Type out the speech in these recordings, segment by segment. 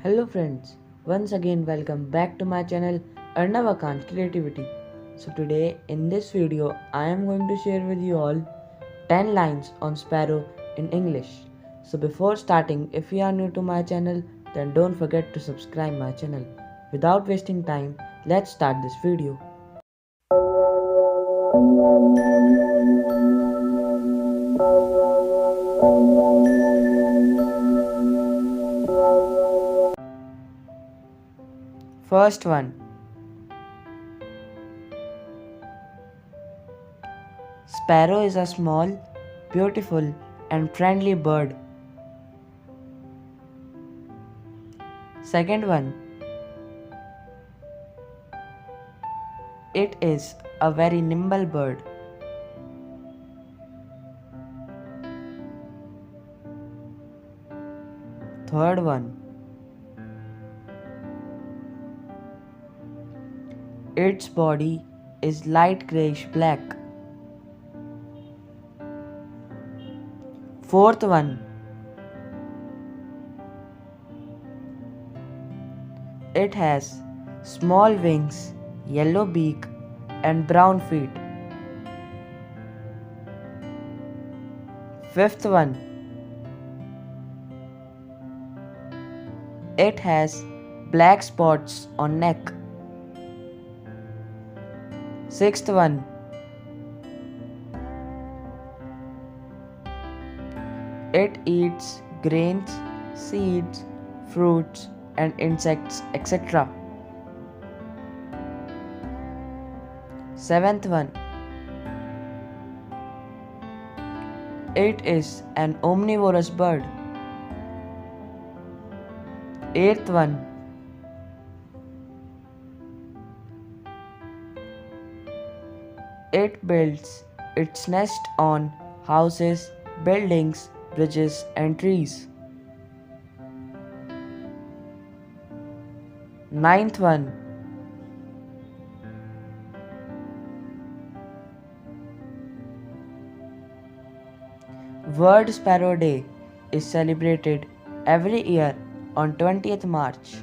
Hello friends, once again welcome back to my channel Arnavakan's Creativity. So today in this video I am going to share with you all 10 lines on Sparrow in English. So before starting, if you are new to my channel, then don't forget to subscribe my channel. Without wasting time, let's start this video. First one. Sparrow is a small, beautiful and friendly bird. Second one. It is a very nimble bird. Third one. Its body is light grayish black. Fourth one. It has small wings, yellow beak and brown feet. Fifth one. It has black spots on neck. Sixth one. It eats grains, seeds, fruits and insects, etc. Seventh one. It is an omnivorous bird. Eighth one. It builds its nest on houses, buildings, bridges and trees. Ninth one. World Sparrow Day is celebrated every year on 20th March.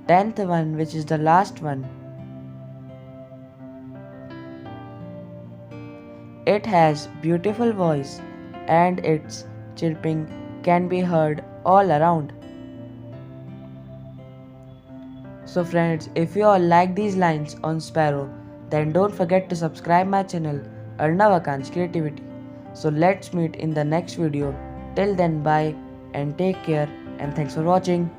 10th one, which is the last one. It has beautiful voice and its chirping can be heard all around. So friends, if you all like these lines on Sparrow, then don't forget to subscribe my channel Arnavakan's Creativity. So let's meet in the next video. Till then, bye and take care and thanks for watching.